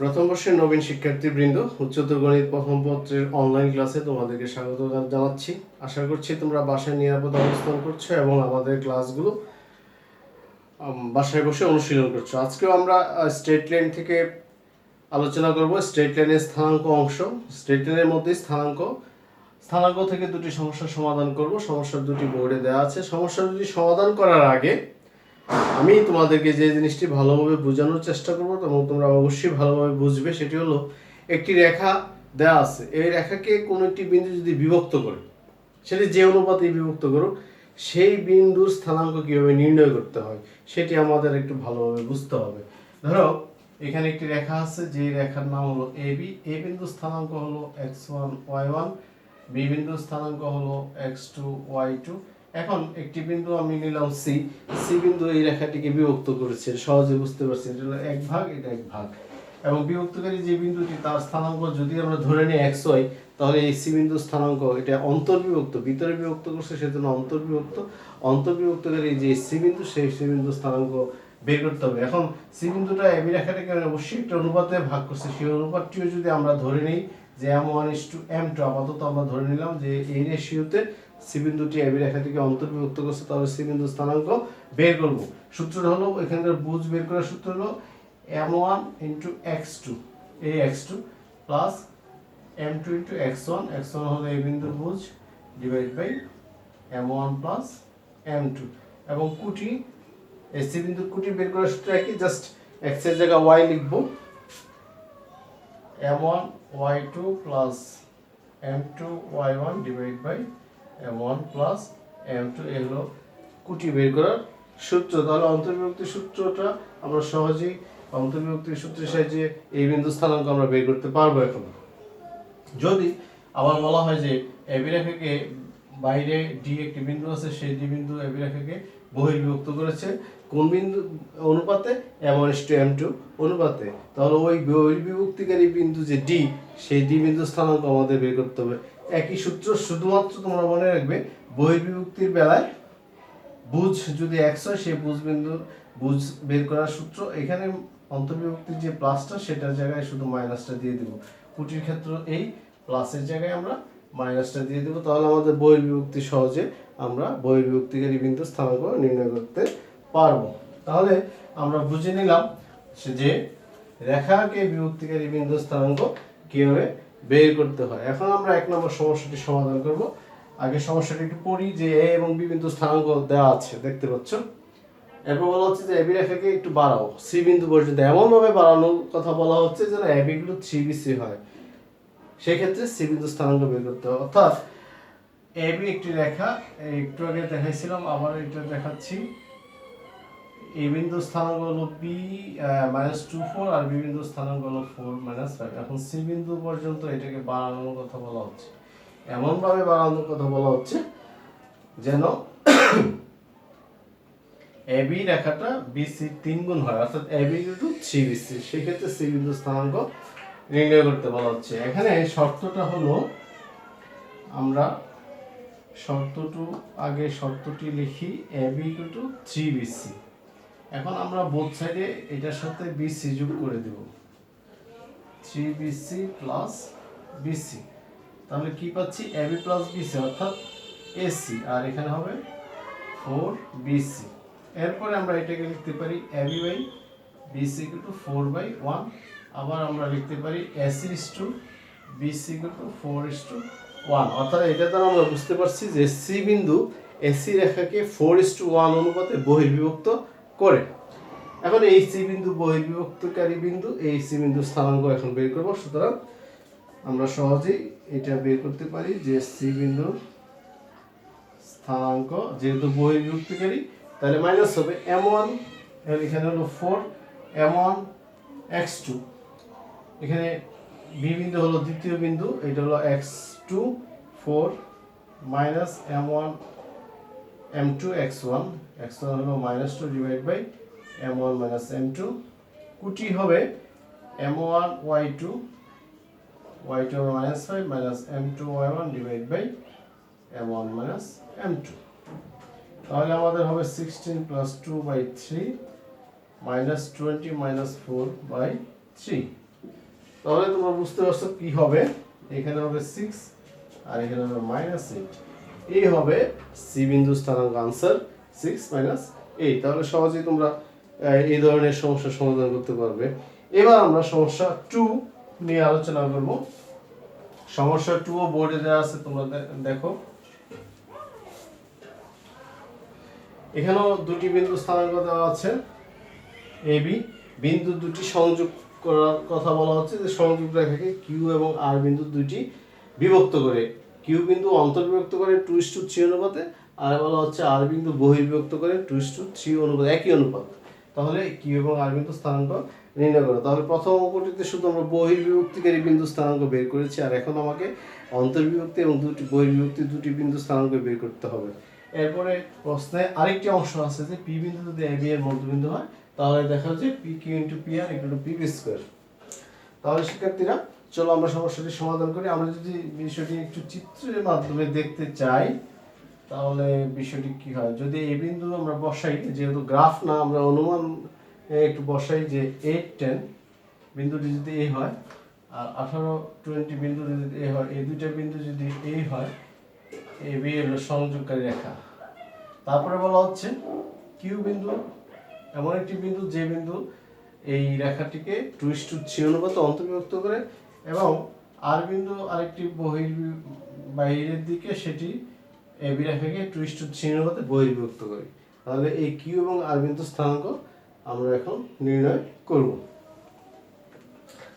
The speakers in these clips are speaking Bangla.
প্রথম বর্ষের নবীন শিক্ষার্থীবৃন্দ, উচ্চতর গণিত প্রথম পত্রের অনলাইন ক্লাসে তোমাদেরকে স্বাগত জানাচ্ছি। আশা করছি তোমরা বাসায় নিরাপদ অবস্থান করছো এবং আমাদের ক্লাসগুলো বাসায় বসে অনুশীলন করছো। আজকেও আমরা স্ট্রেট লাইন থেকে আলোচনা করব। স্ট্রেট লাইনের স্থানাঙ্ক অংশ, স্ট্রেট লাইনের মধ্যে স্থানাঙ্ক থেকে দুটি সমস্যার সমাধান করব। সমস্যার দুটি বোর্ডে দেওয়া আছে। সমস্যা দুটি সমাধান করার আগে আমি তোমাদেরকে যে জিনিসটি ভালোভাবে বোঝানোর চেষ্টা করবো এবং তোমরা অবশ্যই ভালোভাবে বুঝবে, সেটি হলো একটি রেখা দেওয়া আছে। এই রেখাকে কোনো একটি বিন্দু যদি বিভক্ত করে, সেটি যে অনুপাতে বিভক্ত করুক, সেই বিন্দুর স্থানাঙ্ক কীভাবে নির্ণয় করতে হয় সেটি আমাদের একটু ভালোভাবে বুঝতে হবে। ধরো এখানে একটি রেখা আছে, যে রেখার নাম হলো এবি। এ বিন্দুর স্থানাঙ্ক হলো x1 y1, বি বিন্দুর স্থানাঙ্ক হলো x2 y2। এখন একটি বিন্দু আমি নিলাম সি। সি বিন্দু এই রেখাটিকে বিভক্ত করেছে, সহজে বুঝতে পারছি এটা হলো এক ভাগ, এটা এক ভাগ। এবং বিভক্তকারী যে বিন্দুটি, তার স্থানাঙ্ক যদি আমরা ধরে নিই xy, তাহলে এই সি বিন্দুর স্থানাঙ্ক, এটা অন্তর্বিভক্ত, ভিতরে বিভক্ত করছে সেজন্য অন্তর্বিভক্ত। অন্তর্বিভক্তকারী যে সি বিন্দু, সেই সি বিন্দুর স্থানাঙ্ক বের করতে হবে। এখন সি বিন্দুটা এবি রেখাটাকে অবশ্যই একটা অনুপাতে ভাগ করছে, সেই অনুপাতটিও যদি আমরা ধরে নিই যে m1:m2, আপাতত আমরা ধরে নিলাম যে এই রেশিওতে সি বিন্দুটি এবি রেখাটিকে অন্তর্বিভক্ত করছে, তাহলে সি বিন্দুর স্থানাঙ্ক বের করব। সূত্রটা হলো, এখানকার বুঝ বের করার সূত্র হলো m1 × x2, এই x2 plus m2 × x1, x1 হলো এই বিন্দুর বুঝ, divide by m1 plus m2। এবং কুটি, এই সি বিন্দুর কুটি বের করার সূত্র একই, জাস্ট x এর জায়গায় y লিখবো, m1 y2 plus m2 y1 divide by m1 plus m2। এগুলো কুটি বের করার সূত্র। তাহলে অন্তর্বিভক্তির সূত্রটা আমরা সহজেই অন্তর্বিভক্তির সূত্রের সাহায্যে এই বিন্দু স্থানাঙ্ক আমরা বের করতে পারবো। এখন যদি আবার বলা হয় যে এবি রেখাকে বাইরে ডি একটি বিন্দু আছে, সেই ডি বিন্দু এবি রেখাকে বহির্বিভক্ত করেছে কোন বিন্দু অনুপাতে, m1:m2 অনুপাতে, তাহলে ওই বহির্বিভক্তিকারী বিন্দু যে ডি, সেই ডি বিন্দু স্থানাঙ্ক আমাদের বের করতে হবে। একই সূত্র, শুধুমাত্র তোমরা মনে রাখবে বহির্বিভক্তির বেলায় বুঝ যদি x হয়, সেই বুঝ বিন্দুর বুঝ বের করার সূত্র। এখানে অন্তর্বিভক্তির যে প্লাসটা, সেটার জায়গায় শুধু মাইনাসটা দিয়ে দেব। কুটির ক্ষেত্র এই প্লাসের জায়গায় আমরা মাইনাসটা দিয়ে দেব, তাহলে আমাদের বহির্বিভক্তি সহজে আমরা বহির্বিভক্তিকারী বিন্দু স্থানাঙ্ক নির্ণয় করতে পারবো। তাহলে আমরা বুঝে নিলাম যে রেখাকে বিভক্তিকারী বিন্দু স্থানাঙ্ক কিভাবে বের করতে হয়। এখন আমরা 1 নম্বর সমস্যাটি সমাধান করব। আগে সমস্যাটি একটু পড়ি যে এ এবং বি বিন্দু স্থানাঙ্ক দেওয়া আছে, দেখতে পাচ্ছ। এরপর বলা হচ্ছে যে এবি রেখাকে একটু বাড়াও সি বিন্দু পর্যন্ত, এমন ভাবে বাড়ানোর কথা বলা হচ্ছে যেন এবি গুলো 3bc হয়। সেই ক্ষেত্রে সি বিন্দু স্থানাঙ্ক বের করতে হবে। অর্থাৎ এবি একটি রেখা, একটু আগে দেখাইছিলাম, আবার এটা দেখাচ্ছি। এই বিন্দু স্থানাঙ্ক হলো p-24 আর বি বিন্দু স্থানাঙ্ক হলো 4-5। এখন সি বিন্দু পর্যন্ত এটাকে বাড়ানোর কথা বলা হচ্ছে, এমন ভাবে বাড়ানোর কথা বলা হচ্ছে যেন এবি রেখাটা বিসি 3 গুণ হয়, অর্থাৎ এবি টু 3bc। সেই ক্ষেত্রে সি বিন্দু স্থানাঙ্ক নির্ণয় করতে বলা হচ্ছে। এখানে শর্তটা হলো, আমরা শর্তটি লিখি এবি টু 3bc। এখন আমরা বোথ সাইডে এটার সাথে বিসি যোগ করে দেব, 3bc প্লাস বিসি। তাহলে কি পাচ্ছি, এবি প্লাস বিসি অর্থাৎ এসি, আর এখানে হবে 4bc। এরপরে আমরা এটাকে লিখতে পারি AB by BC equal to 4/1। আবার আমরা লিখতে পারি AC is to BC equal to 4:1। অর্থাৎ এটা দ্বারা আমরা বুঝতে পারছি যে সি বিন্দু এসি রেখাকে 4:1 অনুপাতে বহির্বিভক্ত করে। এখন এই সি বিন্দু বহির্বিভক্তকারী বিন্দু, এই সি বিন্দু স্থানাঙ্ক এখন বের করব। সুতরাং আমরা সহজেই এটা বের করতে পারি যে সি বিন্দুর স্থানাঙ্ক, যেহেতু বহির্বিভক্তিকারী, তাহলে মাইনাস হবে m1, এখানে হলো 4, m1 x2, এখানে বি বিন্দু হলো দ্বিতীয় বিন্দু, এটা হলো x2 4 minus m1 m2 x1, x1 হলো -2 divide by m1 minus m2। কুটি হবে m1 y2, y2 হবে -5 minus m2 y1 divide by m1 minus m2। তাহলে আমাদের হবে 16 প্লাস 2/3 মাইনাস 20 মাইনাস 4/3। তাহলে তোমরা বুঝতে পারছো কি হবে, এখানে হবে 6 আর এখানে হবে -8, এই হবে সি বিন্দু স্থানাঙ্ক আনসার 6 - 8। তাহলে সহজেই তোমরা এই ধরনের সমস্যার সমাধান করতে পারবে। এবার আমরা সমস্যা 2 নিয়ে আলোচনা করব। সমস্যা 2 ও বোর্ডে দেওয়া আছে, তোমরা দেখো। এখানেও দুটি বিন্দু স্থানাঙ্ক দেওয়া আছে এ বি, বিন্দু দুটি সংযোগ করার কথা বলা হচ্ছে, যে সংযোগ রেখাকে কিউ এবং আর বিন্দু দুটি বিভক্ত করে, কিউ বিন্দু অন্তর্বিভক্ত করে 2:3 অনুপাতে, আর বলা হচ্ছে আর বিন্দু বহির্বিভক্ত করে 2:3 অনুপাত, একই অনুপাত। তাহলে কিউ এবং আর বিন্দু স্থানাঙ্ক নির্ণয় করো। তাহলে প্রথম অঙ্কটিতে শুধু আমরা বহির্বিভক্তিকারী বিন্দু স্থানাঙ্ক বের করেছি, আর এখন আমাকে অন্তর্বিভক্তি এবং বহির্বিভক্তি দুটি বিন্দু স্থানাঙ্ক বের করতে হবে। এরপরে প্রশ্নে আরেকটি অংশ আছে যে পি বিন্দু যদি এ বি এর মধ্যবিন্দু হয়, তাহলে দেখা যায় P Q into P R equal to P B square. তাহলে শিক্ষার্থীরা চলো আমরা সমস্যাটি সমাধান করি। আমরা যদি বিষয়টি একটু চিত্রের মাধ্যমে দেখতে চাই, তাহলে বিষয়টি কি হয়, যদি এই বিন্দু আমরা বসাই, যেহেতু গ্রাফ না আমরা অনুমান একটু বসাই, যে 8 10 বিন্দুটি যদি এ হয় আর 18 20 বিন্দুটি যদি এ হয়, এই দুইটা বিন্দু যদি এ হয়, এ বি হলো সংযোগকারী রেখা। তারপরে বলা হচ্ছে কিউ বিন্দু এমন একটি বিন্দু যে বিন্দু এই রেখাটিকে 2:3 অনুপাতে অন্তর্ভুক্ত করে, এবং আর বিন্দু আরেকটি বাইরের দিকে সেটি এ বি রেখাকে 2:3 অনুপাতে বহির্বিভক্ত করে। তাহলে এই কিউ এবং আর বিন্দু স্থানাঙ্ক আমরা এখন নির্ণয় করব।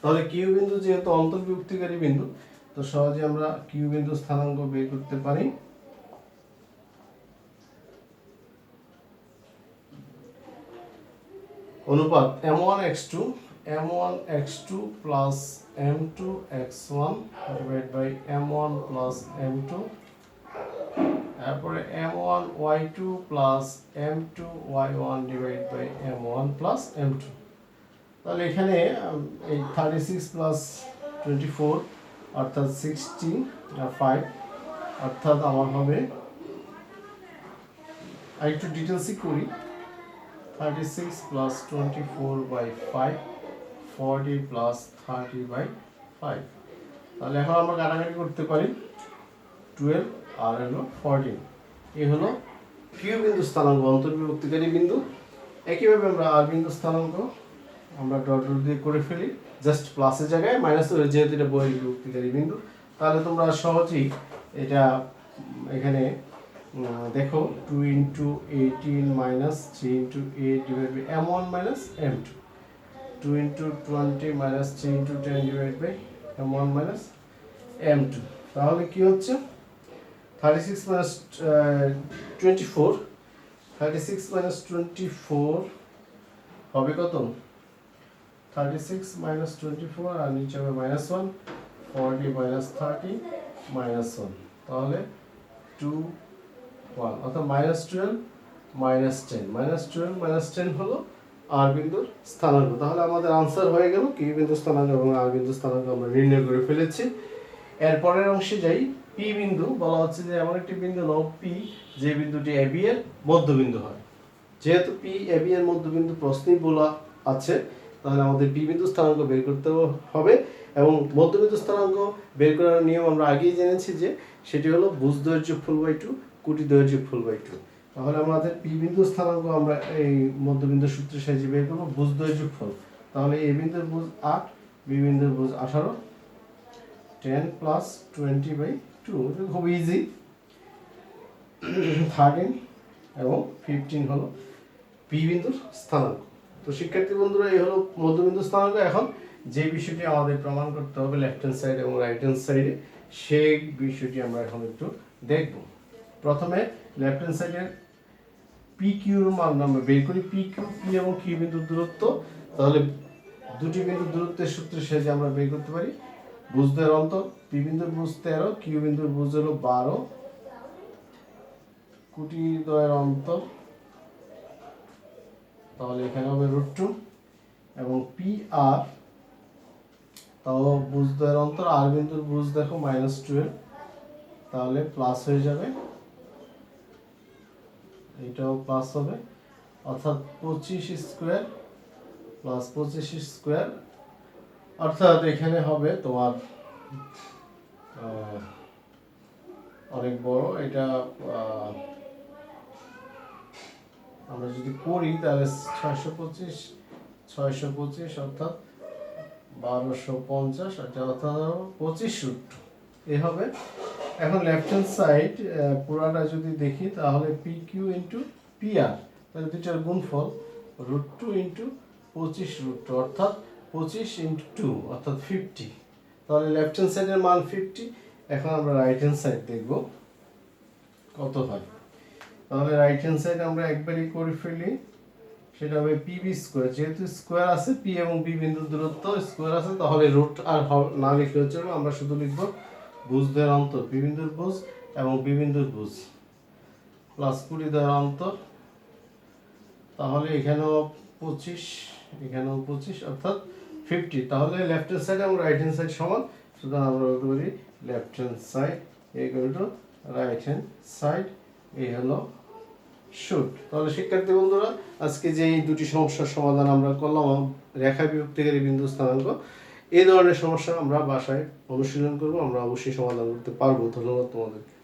তাহলে কিউ বিন্দু যেহেতু অন্তর্বিভক্তিকারী বিন্দু, তো সহজে আমরা কিউ বিন্দু স্থানাঙ্ক বের করতে পারি। অনুপাত m1x2 plus m2x1 divided by m1 plus m2, তারপরে m1y2 plus m2y1 divided by m1 plus m2। তাহলে এখানে এই 36 plus 24 অর্থাৎ 65, অর্থাৎ আমার হবে, আরেকটু ডিটেলসই করি, 36 plus 24 by 5, 40 plus 30 by 5। তাহলে এখন আমরা কাটাকাটি করতে পারি, 12 আর হলো 14। এই হলো কিউ বিন্দু স্থানাঙ্ক, অন্তর্বিভক্তিকারী বিন্দু। একইভাবে আমরা আর বিন্দু স্থানাঙ্ক আমরা ডট ডট দিয়ে করে ফেলি, জাস্ট প্লাসের জায়গায় মাইনাস করে, যেহেতু এটা বহির্বিভক্তিকারী বিন্দু। তাহলে তোমরা সহজেই এটা এখানে দেখো, 2 into 18 minus 3 into 8 divided by m1 minus m2, 2 into 20 minus 3 into 10 divided by m1 minus m2। তাহলে কি হচ্ছে, 36 minus 24, 36 minus 24 হবে কত, 36 minus 24 আর নিচে হবে -1, 40 minus 30 -1, তাহলে 2 1, অর্থাৎ -12 -10 -10 হলো আর বিন্দুর স্থানাঙ্ক। তাহলে আমাদের আনসার হয়ে গেল কিউ বিন্দু স্থানাঙ্ক এবং আর বিন্দু স্থানাঙ্ক আমরা নির্ণয় করে ফেলেছি। এর পরের অংশে যাই। পি বিন্দু বলা হচ্ছে যে এমন একটি বিন্দু নাও পি, যে বিন্দুটি এ বি এর মধ্যবিন্দু হয়। যেহেতু পি এ বি এর মধ্যবিন্দু প্রশ্নেই বলা আছে, তাহলে আমাদের পি বিন্দু স্থানাঙ্ক বের করতে হবে, এবং মধ্যবিন্দু স্থানাঙ্ক বের করার নিয়ম আমরা আগেই জেনেছি, যে সেটি হলো ভুজ দৈর্ঘ্য যোগফল বাই 2 কুটি দৈর্ঘ্য যোগফল বাই 2। তাহলে আমাদের পি বিন্দু স্থানাঙ্ক আমরা এই মধ্যবিন্দু সূত্রের সাহায্যে বের করব, ভুজ দৈর্ঘ্য যোগফল। তাহলে এ বিন্দুর ভুজ 8, বি বিন্দুর ভুজ 18, 10 plus 20 by 2, এটা খুব ইজি। 13 এবং 15 হলো পি বিন্দুর স্থানাঙ্ক। তো শিক্ষার্থী বন্ধুরা, এই হলো মধ্যবিন্দু স্থানাঙ্ক। এখন যে বিষয়টি আমাদের প্রমাণ করতে হবে লেফট হ্যান্ড সাইড এবং রাইট হ্যান্ড সাইডে, সেই বিষয়টি আমরা এখন একটু দেখব। প্রথমে লেফট হ্যান্ড সাইডের পি কিউর মান আমরা বের করি। পি কিউ, পি এবং কিউ বিন্দুর দূরত্ব। তাহলে দুটি বিন্দুর দূরত্বের সূত্রের সাহায্যে আমরা বের করতে পারি বুঝদের অন্তর। পি বিন্দুর বুঝ 13, কিউ বিন্দুর বুঝ হলো 12, কুটি দ্বয়ের অন্তর, তাহলে এখানে হবে √2, এবং পি আর, তাও বুঝ দ্বয়ের অন্তর, আর বিন্দুর বুঝ দেখো -12, তাহলে প্লাস হয়ে যাবে, এটাও প্লাস হবে, অর্থাৎ 25 স্কয়ার প্লাস 25 স্কয়ার অর্থাৎ এখানে হবে তোমার অনেক বড় এটা আমরা যদি করি তাহলে 625 অর্থাৎ 1250 অর্থাৎ 25 এ হবে। এখন লেফট হ্যান্ড সাইড পুরাটা যদি দেখি তাহলে PQ ইন্টু PR, তাহলে দুইটার গুণফল √2 ইন্টু 25 অর্থাৎ 25 ইন্টু 2 অর্থাৎ 50। তাহলে লেফট হ্যান্ড সাইডের মান 50। এখন আমরা রাইট হ্যান্ড সাইড দেখব কত হয়। তাহলে রাইট হ্যান্ড সাইড আমরা একবারই করে ফেলি, সেটা হবে PB স্কোয়ার। যেহেতু স্কোয়ার আছে, P এবং B বিন্দুর দূরত্ব স্কোয়ার আছে, তাহলে রুট আর না লিখলে চলবে, আমরা শুধু লিখব ভুজদের অন্তর, P বিন্দুর ভুজ এবং B বিন্দুর ভুজ প্লাস 20 দ্বারা অন্তর। তাহলে এখানেও 25, এখানেও 25 অর্থাৎ 50। তাহলে লেফট হ্যান্ড সাইড এবং রাইট হ্যান্ড সাইড সমান, সুতরাং আমরা বলতে পারি left hand side equal to right hand side. এই হলো শুট। তাহলে শিক্ষার্থী বন্ধুরা, আজকে যে এই দুটি সমস্যার সমাধান আমরা করলাম, রেখা বিভক্তিকারী বিন্দু স্থানাঙ্ক, এই ধরনের সমস্যা আমরা বাসায় অনুশীলন করব, আমরা অবশ্যই সমাধান করতে পারবো। ধন্যবাদ তোমাদেরকে।